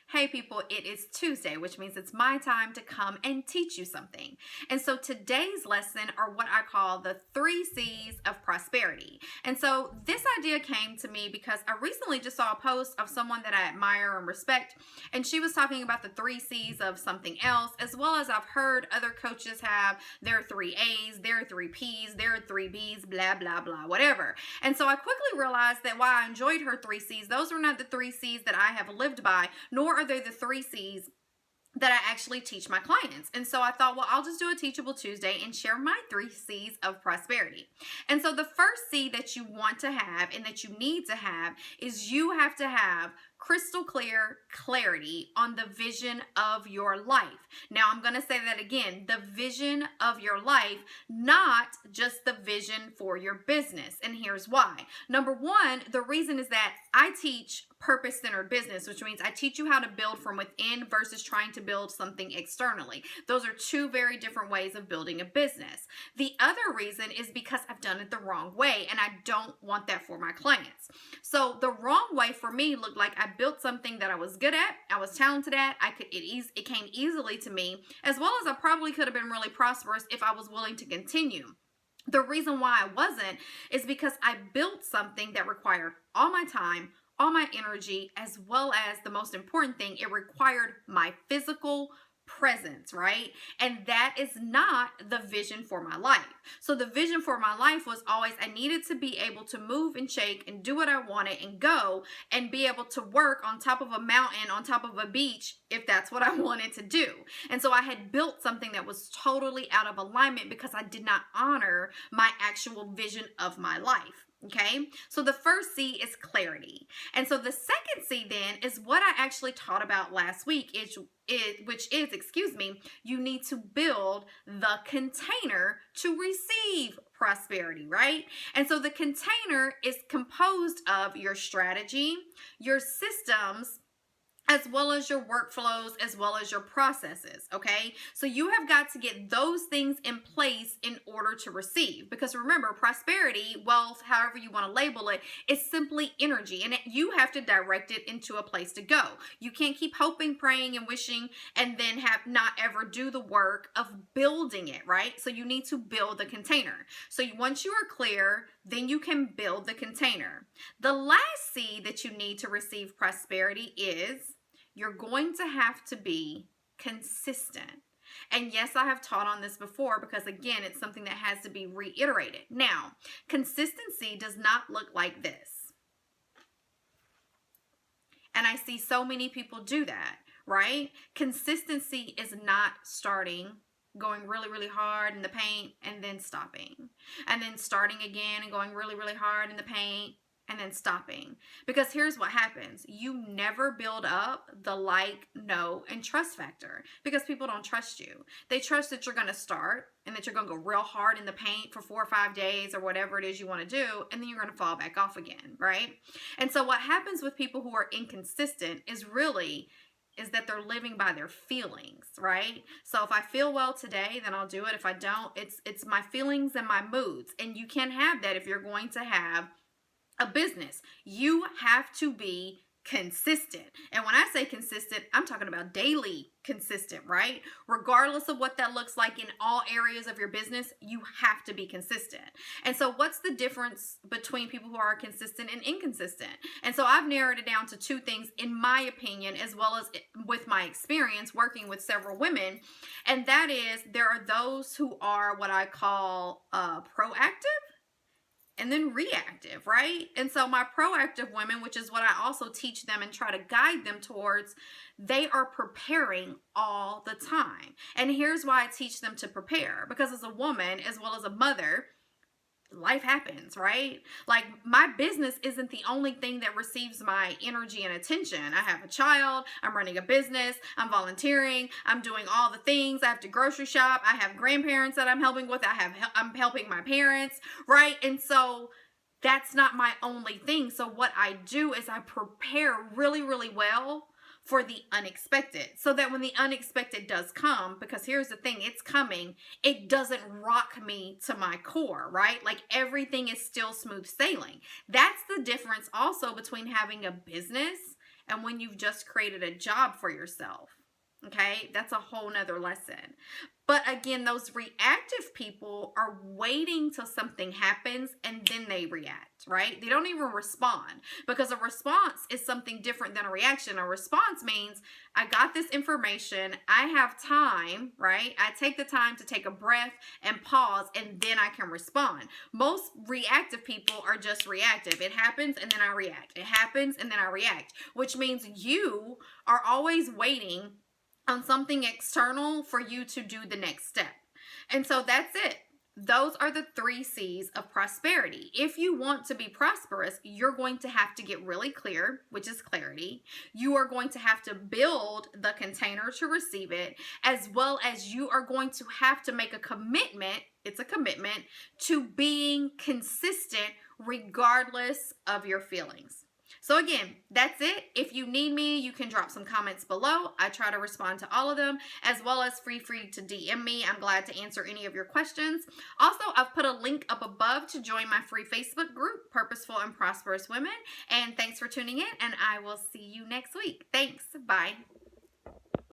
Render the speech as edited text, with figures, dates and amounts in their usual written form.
Hey people, it is Tuesday, which means it's my time to come and teach you something. And so today's lesson are what I call the 3 C's of prosperity. And so this idea came to me because I recently just saw a post of someone that I admire and respect, and she was talking about the 3 C's of something else, as well as I've heard other coaches have their 3 A's, their 3 P's, their 3 B's, blah, blah, blah, whatever. And so I quickly realized that while I enjoyed her 3 C's, those are not the 3 C's that I have lived by, nor are they the 3 C's that I actually teach my clients. And so I thought, well, I'll just do a Teachable Tuesday and share my 3 C's of prosperity. And so the first C that you want to have and that you need to have is you have to have crystal clear clarity on the vision of your life. Now, I'm going to say that again, the vision of your life, not just the vision for your business. And here's why. Number one, the reason is that I teach purpose-centered business, which means I teach you how to build from within versus trying to build something externally. Those are 2 very different ways of building a business. The other reason is because I've done it the wrong way, and I don't want that for my clients. So the wrong way for me looked like I built something that I was good at, I was talented at, it came easily to me, as well as I probably could have been really prosperous if I was willing to continue. The reason why I wasn't is because I built something that required all my time, all my energy, as well as the most important thing, it required my physical presence, right? And that is not the vision for my life. So the vision for my life was always I needed to be able to move and shake and do what I wanted and go and be able to work on top of a mountain, on top of a beach, if that's what I wanted to do. And so I had built something that was totally out of alignment because I did not honor my actual vision of my life. Okay, so the first C is clarity. And so the second C then is what I actually taught about last week, which is, you need to build the container to receive prosperity, right? And so the container is composed of your strategy, your systems, as well as your workflows, as well as your processes, okay? So you have got to get those things in place in order to receive. Because remember, prosperity, wealth, however you want to label it, is simply energy. And you have to direct it into a place to go. You can't keep hoping, praying, and wishing, and then have not ever do the work of building it, right? So you need to build the container. So once you are clear, then you can build the container. The last C that you need to receive prosperity is you're going to have to be consistent. And yes, I have taught on this before because, again, it's something that has to be reiterated. Now, consistency does not look like this. And I see so many people do that, right? Consistency is not going really, really hard in the paint and then stopping. And then starting again and going really, really hard in the paint and then stopping. Because here's what happens. You never build up the like, know, and trust factor because people don't trust you. They trust that you're going to start and that you're going to go real hard in the paint for 4 or 5 days or whatever it is you want to do, and then you're going to fall back off again, right? And so what happens with people who are inconsistent is that they're living by their feelings, right? So if I feel well today, then I'll do it. If I don't, it's my feelings and my moods. And you can't have that if you're going to have a business. You have to be consistent. And when I say consistent, I'm talking about daily consistent, right? Regardless of what that looks like in all areas of your business, you have to be consistent. And so what's the difference between people who are consistent and inconsistent? And so I've narrowed it down to 2 things in my opinion, as well as with my experience working with several women. And that is, there are those who are what I call proactive and then reactive, right? And so my proactive women, which is what I also teach them and try to guide them towards, they are preparing all the time. And here's why I teach them to prepare. Because as a woman, as well as a mother, life happens, right? Like, my business isn't the only thing that receives my energy and attention. I have a child, I'm running a business, I'm volunteering, I'm doing all the things. I have to grocery shop, I have grandparents that I'm helping with, I'm helping my parents, right? And so that's not my only thing. So what I do is I prepare really, really well for the unexpected, so that when the unexpected does come, because here's the thing, it's coming, it doesn't rock me to my core, right? Like, everything is still smooth sailing. That's the difference also between having a business and when you've just created a job for yourself. Okay, that's a whole nother lesson. But again, those reactive people are waiting till something happens and then they react, right? They don't even respond, because a response is something different than a reaction. A response means I got this information, I have time, right? I take the time to take a breath and pause, and then I can respond. Most reactive people are just reactive. It happens and then I react. It happens and then I react, which means you are always waiting on something external for you to do the next step. And so that's it. Those are the 3 C's of prosperity. If you want to be prosperous, you're going to have to get really clear, which is clarity. You are going to have to build the container to receive it, as well as you are going to have to make a commitment. It's a commitment to being consistent regardless of your feelings. So again, that's it. If you need me, you can drop some comments below. I try to respond to all of them, as well as free to DM me. I'm glad to answer any of your questions. Also, I've put a link up above to join my free Facebook group, Purposeful and Prosperous Women. And thanks for tuning in, and I will see you next week. Thanks. Bye.